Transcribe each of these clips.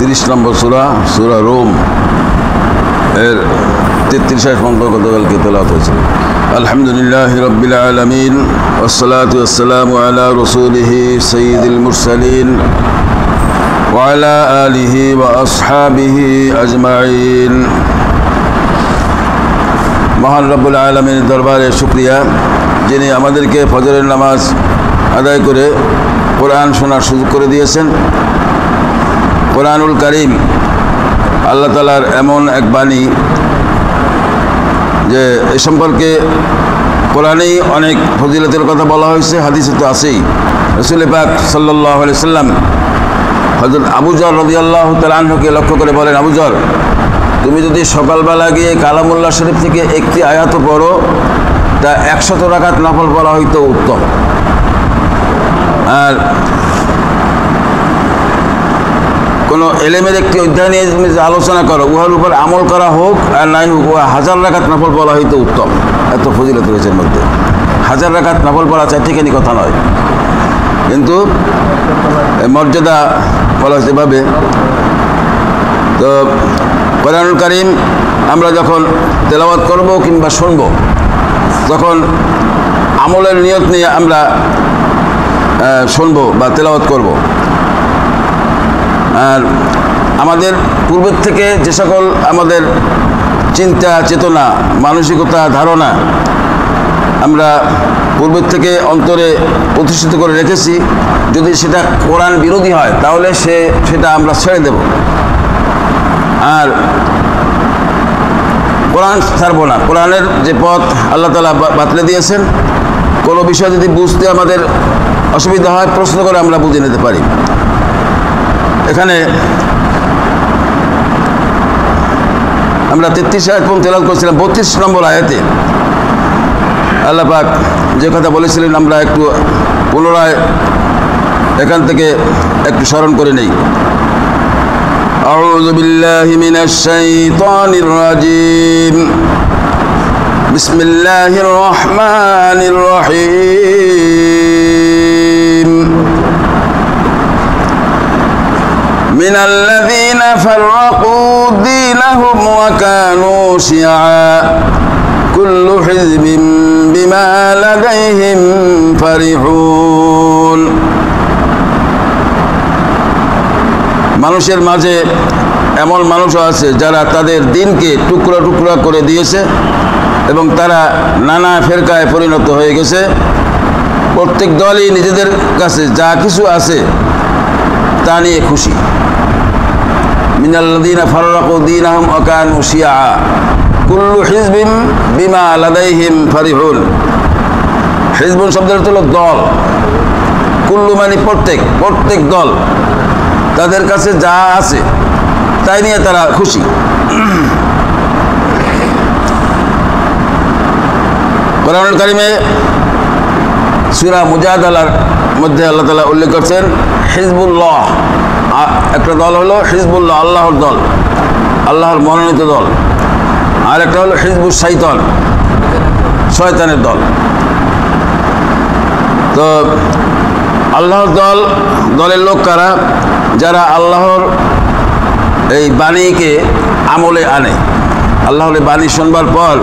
30 নম্বর সূরা সূরা room এর 33 পর্যন্ত গতকালকে তেলাওয়াত হয়েছিল। আলহামদুলিল্লাহি রাব্বিল আলামিন ওয়াসসালাতু ওয়াসসালামু আলা রাসূলিহি সাইয়্যিদিল মুরসালিন ওয়া আলা আলিহি ওয়া আসহাবিহি আজমাইন। মহান রব্বুল আলামিনের দরবারে শুকরিয়া, যিনি আমাদেরকে ফজরের নামাজ আদায় করে কোরআন শোনার সুযোগ করে দিয়েছেন। কোরআনুল কারীম আল্লাহ তাআলার এমন এক বাণী যে এ সম্পর্কে কোরআনেই অনেক ফজিলতের কথা বলা হয়েছে, হাদিসে তো আছেই। রাসূল পাক সাল্লাল্লাহু আলাইহি সাল্লাম হযরত আবু যর রাদিয়াল্লাহু তাআলা আনহুকে লক্ষ্য করে বলেন, আবু যর, তুমি যদি সকালবেলা গিয়ে কালামুল্লাহ শরীফ থেকে একটি আয়াত পড়ো, তা 100 রাকাত নফল পড়া হইতো উত্তম। আর কোনো এলেমের একটি অধ্যায় নিয়ে তুমি যে আলোচনা করো, উহার উপর আমল করা হোক আর নাই হোক, উহা 1000 রাকাত নফল পড়া হইতো উত্তম। এত ফজিলত রয়েছে এর মধ্যে। 1000 রাকাত নফল পড়া চারটিখানি কথা নয়, কিন্তু মর্যাদা বলা হয়েছে এভাবে। তো কোরআনুল কারীম আমরা যখন তেলাওয়াত করব কিংবা শুনব, তখন আমলের নিয়ত নিয়ে আমরা শুনব বা তেলাওয়াত করব। আর আমাদের পূর্বের থেকে যে সকল আমাদের চিন্তা চেতনা মানসিকতা ধারণা আমরা পূর্বের থেকে অন্তরে প্রতিষ্ঠিত করে রেখেছি, যদি সেটা কোরআন বিরোধী হয় তাহলে সেটা আমরা ছেড়ে দেব, আর কোরআন ছাড়বো না। কোরআনের যে পথ আল্লাহ তাআলা বাতলে দিয়েছেন, কোনো বিষয় যদি বুঝতে আমাদের অসুবিধা হয়, প্রশ্ন করে আমরা বুঝে নিতে পারি। এখানে আমরা 33 আয়াত পর্যন্ত তেলাওয়াত করেছিলাম। 32 নম্বর আয়াতে আল্লাহ পাক যে কথা বলেছিলেন আমরা একটু পুনরায় এখান থেকে একটু স্মরণ করে নেই। আউযু বিল্লাহি মিনাশ শাইতানির রাজিম। বিসমিল্লাহির রহমানির রহিম। من الذين فرقوا دينهم وكانوا شيعا كل حزب بما لديهم فرحون। মানুষের মাঝে এমন মানুষও আছে যারা তাদের দিনকে টুকরা টুকরা করে দিয়েছে এবং তারা নানা ফেরকায় পরিণত হয়ে গেছে। প্রত্যেক দলই নিজেদের কাছে যা কিছু আছে তা নিয়ে খুশি। মিনাল্লাযীনা ফাররাকু দীনাহুম ওয়া কানু শিয়া কুল্লু হিজবিন বিমা লাদাইহিম ফারিহুন। হিজবুন শব্দের অর্থ হলো দল। কুল্লু মানে প্রত্যেক দল তাদের কাছে যা আছে তাই নিয়ে তারা খুশি। কোরআনুল কারীমে সূরা মুজাদালার মধ্যে আল্লাহ তাআলা উল্লেখ করছেন হিজবুল্লাহ, একটা দল হলো হিজবুল্লাহ, আল্লাহর দল, আল্লাহর মনোনীত দল। আর একটা হলো হিজবুশ শাইতান, শয়তানের দল। তো আল্লাহর দলের লোক কারা? যারা আল্লাহর এই বাণীকে আমলে আনে, আল্লাহর বাণী শুনবার পর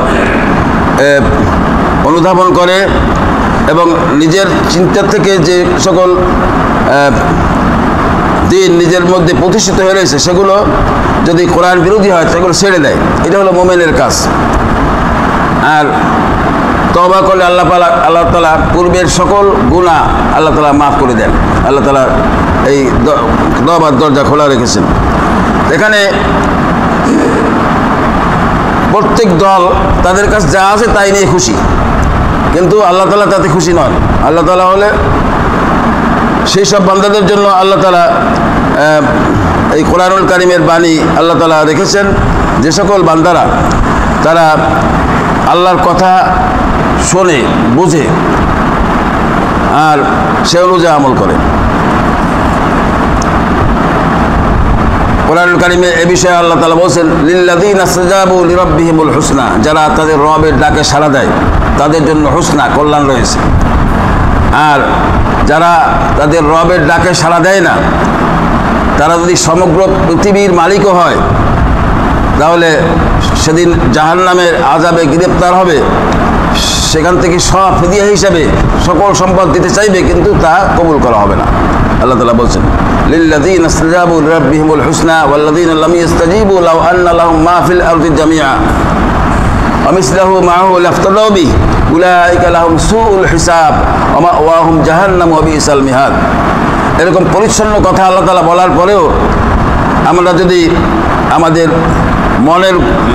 অনুধাবন করে এবং নিজের চিন্তা থেকে যে সকল দিন নিজের মধ্যে প্রতিষ্ঠিত হয়ে রয়েছে সেগুলো যদি কোরআন বিরোধী হয় সেগুলো ছেড়ে দেয়। এটা হলো মুমিনের কাজ। আর তওবা করলে আল্লাহ তাআলা পূর্বের সকল গুনাহ আল্লাহ তাআলা মাফ করে দেন। আল্লাহ তাআলা এই তওবার দরজা খোলা রেখেছেন। এখানে প্রত্যেক দল তাদের কাছে যা আছে তাই নিয়ে খুশি, কিন্তু আল্লাহ তাআলা তাতে খুশি নন। আল্লাহ তাআলা হলে সেই সব বান্দাদের জন্য আল্লাহ তাআলা এই কোরআনুল কারীমের বাণী আল্লাহ তাআলা রেখেছেন, যে সকল বান্দারা তারা আল্লাহর কথা শোনে, বুঝে আর সে অনুযায়ী আমল করে। কোরআনুল কারীমে এ বিষয়ে আল্লাহ তাআলা বলেছেন লিল্লাযীনা ইসতাজাবু লিরাব্বিহিমুল হুসনা, যারা তাদের রবের ডাকে সাড়া দেয় তাদের জন্য হুসনা, কল্যাণ রয়েছে। আর যারা তাদের রবের ডাকে সাড়া দেয় না তারা যদি সমগ্র পৃথিবীর মালিকও হয় তাহলে সেদিন জাহান্নামের আযাবে গ্রেপ্তার হবে, সেখান থেকে সব ফিদিয়া হিসাবে সকল সম্পদ দিতে চাইবে, কিন্তু তা কবুল করা হবে না। আল্লাহ তাআলা বলছেন লিল্লাযীনা ইসতাজাবু লিরাব্বিহিমুল হুসনা ওয়াল্লাযীনা লাম ইসতাজিবু লাউ আন্না লাহুম মা ফিল আরদি জামিআ ওয়া মিসলাহু মাআহু লাফতাদাউ বিহি উলাইকা লাহুম সুউল হিসাব ওয়া মাওয়াহুম জাহান্নাম ওয়া বিসাল মিহাদ। এরকম পরিচ্ছন্ন কথা আল্লাহ তাআলা বলার পরেও আমরা যদি আমাদের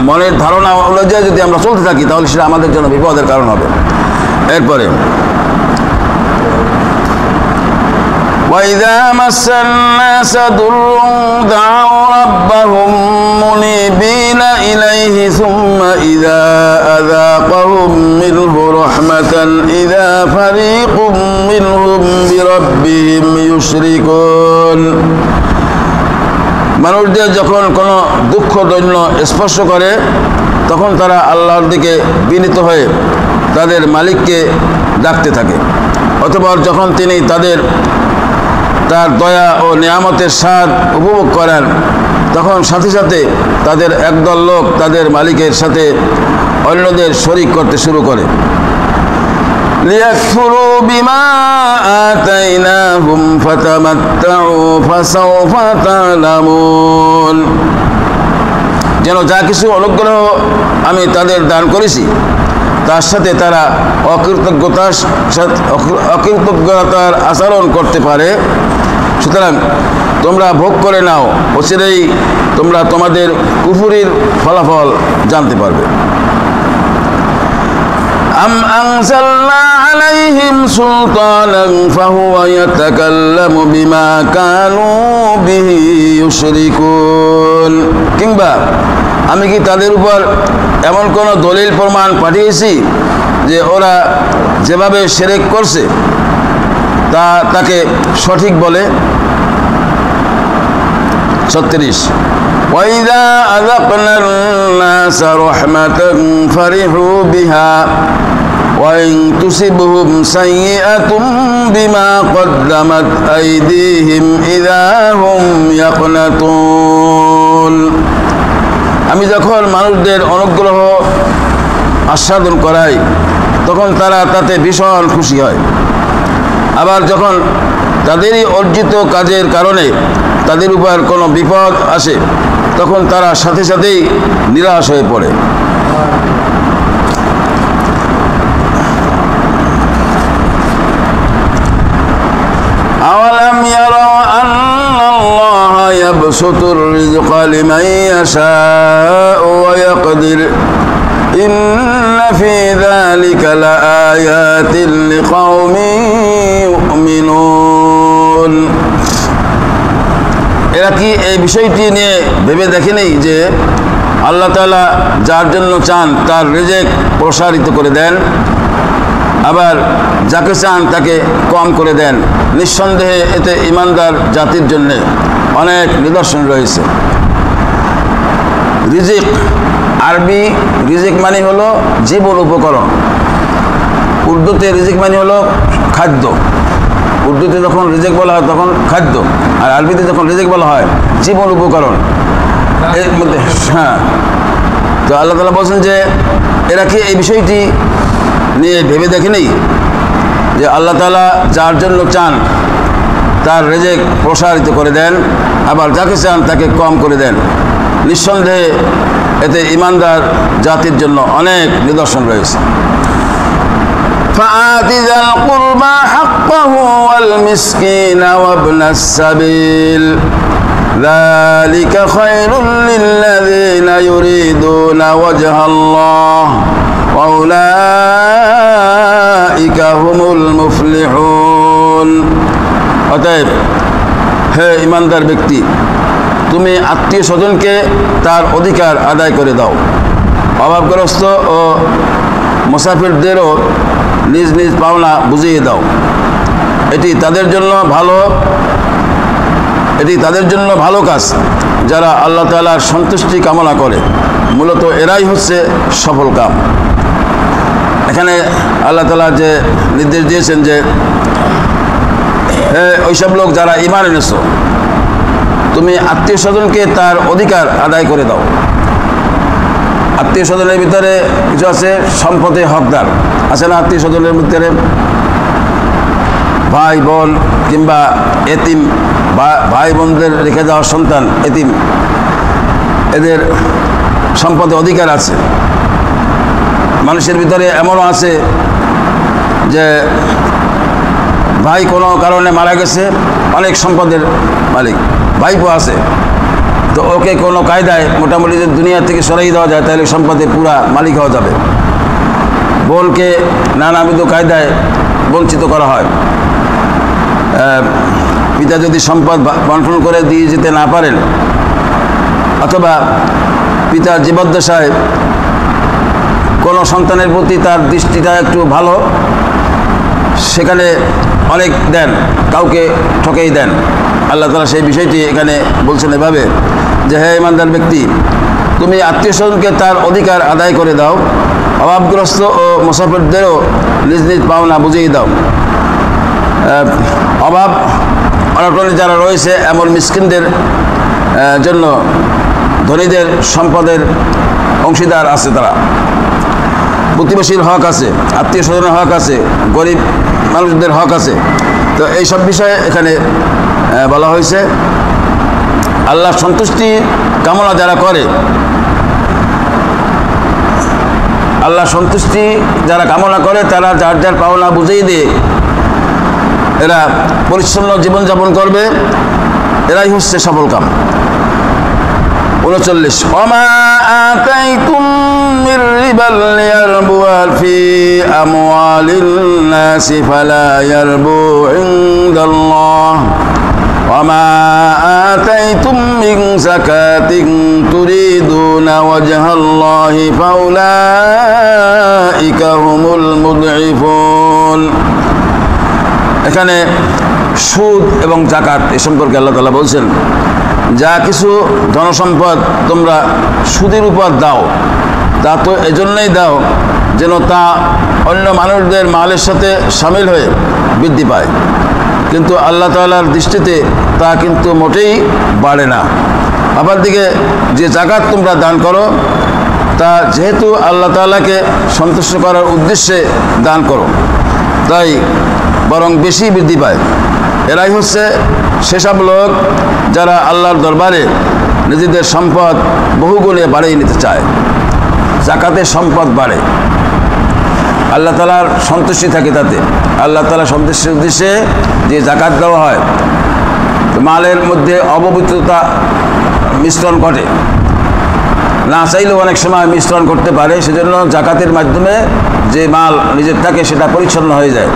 মনের ধারণা অনুযায়ী যদি আমরা চলতে থাকি তাহলে সেটা আমাদের জন্য বিপদের কারণ হবে। এরপরে وَإِذَا مَسَّ النَّاسَ ضُرٌّ دَعَوْا رَبَّهُم مُنِيبِينَ إِلَيْهِ ثُمَّ إِذَا أَذَاقَهُم مِّنْهُ رَحْمَةً إِذَا فَرِيقٌ مِّنْهُم بِرَبِّهِمْ يُشْرِكُونَ। মানুষদের যখন কোনো দুঃখ দৈন্য স্পর্শ করে তখন তারা আল্লাহর দিকে বিনীত হয়ে তাদের মালিককে ডাকতে থাকে। অতঃপর যখন তিনি তার দয়া ও নিয়ামতের স্বাদ উপভোগ করেন তখন সাথে সাথে তাদের একদল লোক তাদের মালিকের সাথে অন্যদের শরীক করতে শুরু করে। লিয়াকফুরু বিমা আতাইনাহুম ফাতামাত্তাউ ফাসাওফা তা'লামুন। যেন যা কিছু অনুগ্রহ আমি তাদের দান করেছি তার সাথে তারা অকৃতজ্ঞতার আচরণ করতে পারে। সুতরাং তোমরা ভোগ করে নাও, অচিরেই তোমরা তোমাদের কুফরির ফলাফল জানতে পারবে। আম আনজালনা আলাইহিম সুলতানান ফাহুয়া ইয়াতাকাল্লামু বিমা কানু বিহি ইউশরিকুন। কিংবা আমি কি তাদের উপর এমন কোন দলিল প্রমাণ পাঠিয়েছি যে ওরা যেভাবে শিরক করছে তাকে সঠিক বলে। 36 وَإِذَا أَذَقْنَا النَّاسَ رَحْمَةً فَرِحُوا بِهَا وَإِن تُصِبْهُمْ سَيِّئَةٌ بِمَا قَدَّمَتْ أَيْدِيهِمْ إِذَا هُمْ يَقْنَطُونَ। আমি যখন মানুষদের অনুগ্রহ আস্বাদন করাই তখন তারা তাতে ভীষণ খুশি হয়, আবার যখন তাদেরই অর্জিত কাজের কারণে তাদের উপর কোনো বিপদ আসে তখন তারা সাথে সাথেই নিরাশ হয়ে পড়ে। আওয়ালাম ইয়ারাউ আন্নাল্লাহা ইয়াবসুতুর রিজকা লিমান ইয়াশাউ ওয়া ইয়াকদির ইন্না ফী যালিকা লাআয়াতিন লিকাওমিন ইউমিনুন। এরা কি এই বিষয়টি নিয়ে ভেবে দেখেনি যে আল্লাহ তাআলা যার জন্য চান তার রিজিক প্রসারিত করে দেন, আবার যাকে চান তাকে কম করে দেন। নিঃসন্দেহে এতে ঈমানদার জাতির জন্য অনেক নিদর্শন রয়েছে। রিজিক, আরবি রিজিক মানে হলো জীবন উপকরণ, উর্দুতে রিজিক মানে হলো খাদ্য। উর্দুতে যখন রিজিক বলা হয় তখন খাদ্য, আর আরবিতে যখন রিজিক বলা হয় জীবন উপকরণ। এর মধ্যে হ্যাঁ, তো আল্লাহ তাআলা বলছেন যে এরা কি এই বিষয়টি নিয়ে ভেবে দেখেনি যে আল্লাহ তাআলা যার জন্য চান তার রিজিক প্রসারিত করে দেন, আবার যাকে চান তাকে কম করে দেন। নিঃসন্দেহে এতে ঈমানদার জাতির জন্য অনেক নিদর্শন রয়েছে। فآت ذا القربى حقه والمسكين وابن السبيل ذلك خير للذين يريدون وجه الله وأولئك هم المفلحون। অতএব হে ঈমানদার ব্যক্তি, তুমি আত্মীয় স্বজনকে তার অধিকার আদায় করে দাও, অভাবগ্রস্ত ও মুসাফিরদেরও নিজ নিজ পাওনা বুঝিয়ে দাও। এটি তাদের জন্য ভালো কাজ যারা আল্লাহ তাআলার সন্তুষ্টি কামনা করে। মূলত এরাই হচ্ছে সফল কাম। এখানে আল্লাহ তাআলা যে নির্দেশ দিয়েছেন যে ওইসব লোক যারা ঈমান এনেছো তুমি আত্মীয় স্বজনকে তার অধিকার আদায় করে দাও। আত্মীয় স্বজনের ভিতরে কিছু আছে সম্পদে হকদার, আছে না? আত্মীয় স্বজনের ভিতরে ভাই বোন কিংবা এতিম, ভাই বোনদের রেখে যাওয়া সন্তান এতিম, এদের সম্পদে অধিকার আছে। মানুষের ভিতরে এমনও আছে যে ভাই কোনো কারণে মারা গেছে, অনেক সম্পদের মালিক, ভাইপো আছে, তো ওকে কোনো কায়দায় মোটামুটি যদি দুনিয়া থেকে সরাই দেওয়া যায় তাহলে সম্পদের পুরা মালিক হওয়া যাবে। বোনকে নানাবিধ কায়দায় বঞ্চিত করা হয়। পিতা যদি সম্পদ বন্টন করে দিয়ে যেতে না পারেন, অথবা পিতার জীবদ্দশায় কোনো সন্তানের প্রতি তার দৃষ্টিটা একটু ভালো, সেখানে অনেক দেন, কাউকে ঠকেই দেন। আল্লাহ তাআলা সেই বিষয়টি এখানে বলছেন এভাবে যে, হে ইমানদার ব্যক্তি, তুমি আত্মীয় স্বজনকে তার অধিকার আদায় করে দাও, অভাবগ্রস্ত ও মুসাফিরদেরও নিজ নিজ পাওনা বুঝিয়ে দাও। অভাব অনটনে যারা রয়েছে এমন মিসকিনদের জন্য ধনীদের সম্পদের অংশীদার আছে, তারা প্রতিবেশীর হক আছে, আত্মীয় স্বজনের হক আছে, গরিব মানুষদের হক আছে। তো এই সব বিষয়ে এখানে বলা হয়েছে। আল্লাহর সন্তুষ্টি কামনা যারা করে, আল্লাহ সন্তুষ্টি যারা কামনা করে তারা যার যার পাওনা বুঝিয়ে দিয়ে এরা পরিচ্ছন্ন জীবনযাপন করবে, এরাই হচ্ছে সফল কাম। 39 ওমা আতাইতুম মির রিবাল লিয়ারবুয়া ফি আমওয়ালিন নাসি ফালা ইয়ারবু ইনদাল্লাহ ওমা আতাইতুম মিন যাকাতিন তুরিদুনা ওয়াজহাল্লাহি ফাউলাইকা হুমুল মুদঈফুন। এখানে সুদ এবং যাকাত এ সম্পর্কে আল্লাহ তাআলা বলছেন, যা কিছু ধনসম্পদ তোমরা সুদের উপর দাও, তা তো এজন্যই দাও যেন তা অন্য মানুষদের মালের সাথে সামিল হয়ে বৃদ্ধি পায়, কিন্তু আল্লাহ তাআলার দৃষ্টিতে তা কিন্তু মোটেই বাড়ে না। আবার দিকে যে যাকাত তোমরা দান করো, তা যেহেতু আল্লাহ তাআলাকে সন্তুষ্ট করার উদ্দেশ্যে দান করো, তাই বরং বেশি বৃদ্ধি পায়। এরাই হচ্ছে সেসব লোক যারা আল্লাহর দরবারে নিজেদের সম্পদ বহুগুণে বাড়িয়ে নিতে চায়। যাকাতে সম্পদ বাড়ে, আল্লাহ তাআলার সন্তুষ্টি থাকে তাতে। আল্লাহ তাআলার সন্তুষ্টির উদ্দেশ্যে যে যাকাত দেওয়া হয়, মালের মধ্যে অপবিত্রতা মিশ্রণ ঘটে, না চাইলেও অনেক সময় মিশ্রণ করতে পারে, সেজন্য যাকাতের মাধ্যমে যে মাল নিজের থাকে সেটা পরিচ্ছন্ন হয়ে যায়।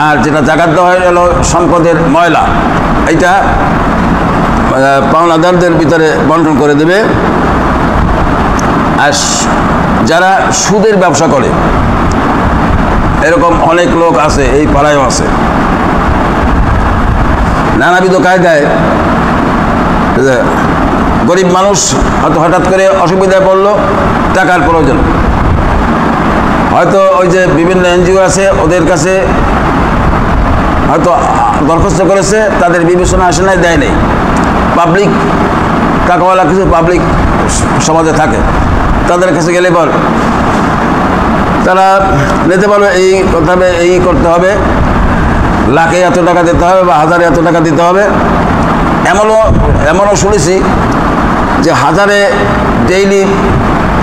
আর যেটা যাকাত দেওয়া হয়ে গেল সম্পদের ময়লা, এইটা পাওনাদারদের ভিতরে বন্টন করে দেবে। আর যারা সুদের ব্যবসা করে, এরকম অনেক লোক আছে, এই পাড়ায়ও আছে, নানাবিধ কায়দায় গরিব মানুষ হয়তো হঠাৎ করে অসুবিধায় পড়লো, টাকার প্রয়োজন, হয়তো ওই যে বিভিন্ন এনজিও আছে ওদের কাছে হয়তো দরখাস্ত করেছে, তাদের বিবেচনা আসে নাই, দেয় নেই। পাবলিক টাকাওয়ালা কিছু পাবলিক সমাজে থাকে, তাদের কাছে গেলে পর তারা নিতে পারবে, এই করতে হবে, এই করতে হবে, লাখে এত টাকা দিতে হবে বা হাজারে এত টাকা দিতে হবে। এমনও শুনেছি যে হাজারে ডেইলি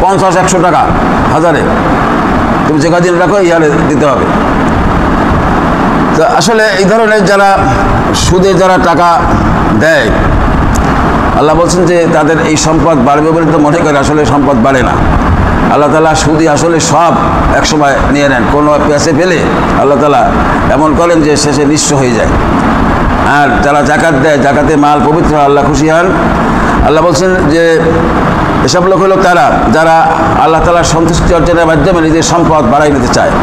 50-100 টাকা, হাজারে তুমি যে কদিন রাখো ইয়ারে দিতে হবে। তো আসলে এই ধরনের যারা সুদে যারা টাকা দেয়, আল্লাহ বলছেন যে তাদের এই সম্পদ বাড়বে বলে তো মনে করে, আসলে সম্পদ বাড়ে না। আল্লাহ তাআলা সুদি আসলে সব একসময় নিয়ে নেন, কোনো পেঁচে ফেলে আল্লাহ তাআলা এমন করেন যে শেষে নিঃস্ব হয়ে যায়। আর যারা যাকাত দেয়, যাকাতে মাল পবিত্র, আল্লাহ খুশি হন। আল্লাহ বলছেন যে এসব লোক হলো তারা যারা আল্লাহ তাআলার সন্তুষ্টি অর্জনের মাধ্যমে নিজের সম্পদ বাড়াই নিতে চায়।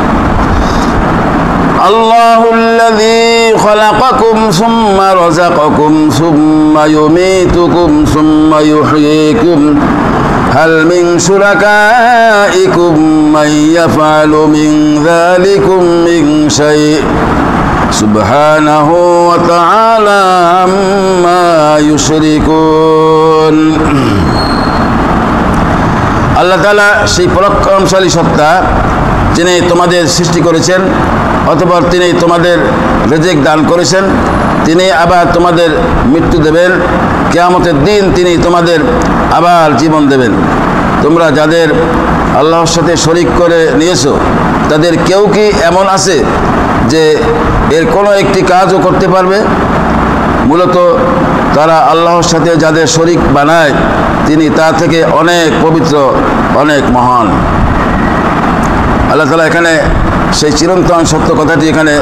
আল্লাহুল্লাযী খালাকাকুম সুম্মা রাযাকাকুম সুম্মা ইউমীতুকুম সুম্মা ইউহয়ীকুম হাল মিন শুরাকাইকুম মান ইয়াফআলু মিন যালিকুম মিন শাই' সুবহানাহু ওয়া তাআলা আম্মা ইউশরিকুন। আল্লাহ তাআলা সেই পরাক্রমশালী সত্তা, যিনি তোমাদের সৃষ্টি করেছেন, অতঃপর তিনি তোমাদের রিজিক দান করেছেন, তিনি আবার তোমাদের মৃত্যু দেবেন, কিয়ামতের দিন তিনি তোমাদের আবার জীবন দেবেন। তোমরা যাদের আল্লাহর সাথে শরিক করে নিয়েছো, তাদের কেউ কি এমন আছে যে এর কোনো একটি কাজও করতে পারবে? মূলত তারা আল্লাহর সাথে যাদের শরিক বানায়, তিনি তা থেকে অনেক পবিত্র, অনেক মহান। আল্লাহ তাআলা এখানে সেই চিরন্তন সত্য কথাটি এখানে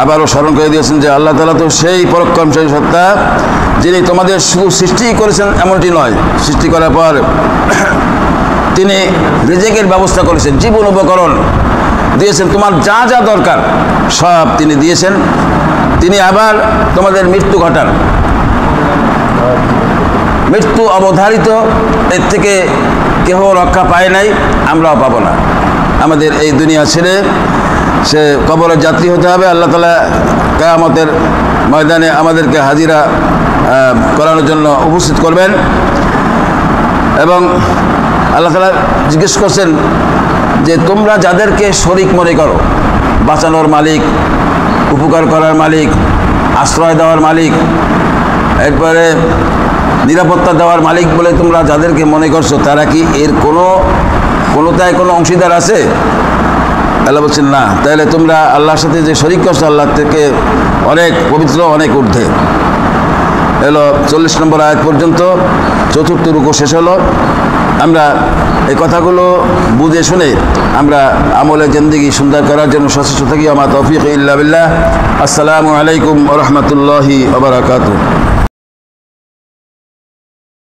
আবারও স্মরণ করে দিয়েছেন যে আল্লাহ তাআলা তো সেই পরাক্রমশালী সত্তা, যিনি তোমাদের শুধু সৃষ্টি করেছেন এমনটি নয়, সৃষ্টি করার পর তিনি রিজিকের ব্যবস্থা করেছেন, জীবন উপকরণ দিয়েছেন, তোমার যা যা দরকার সব তিনি দিয়েছেন। তিনি আবার তোমাদের মৃত্যু ঘটান, মৃত্যু অবধারিত, এর থেকে কেহ রক্ষা পায় নাই, আমরাও পাবো না। আমাদের এই দুনিয়া ছেড়ে সে কবরের যাত্রী হতে হবে। আল্লাহ তাআলা কিয়ামতের ময়দানে আমাদেরকে হাজিরা করানোর জন্য উপস্থিত করবেন। এবং আল্লাহ তাআলা জিজ্ঞেস করছেন যে তোমরা যাদেরকে শরীক মনে করো, বাঁচানোর মালিক, উপকার করার মালিক, আশ্রয় দেওয়ার মালিক, এরপরে নিরাপত্তা দেওয়ার মালিক বলে তোমরা যাদেরকে মনে করছো, তারা কি এর কোনোটায় কোনো অংশীদার আছে? আল্লাহ বলছেন না। তাহলে তোমরা আল্লাহর সাথে যে শরীক করছো, আল্লাহ থেকে অনেক পবিত্র, অনেক ঊর্ধ্বে। এলো 40 নম্বর আয়াত পর্যন্ত, চতুর্থ রুকু শেষ হলো। আমরা এই কথাগুলো বুঝে শুনে আমরা আমলে জিন্দেগি সুন্দর করার জন্য সচেষ্ট থাকি। আমা তৌফিক ইল্লা বিল্লাহ। আসসালামু আলাইকুম ওয়া রাহমাতুল্লাহি ওয়া বারাকাতুহু।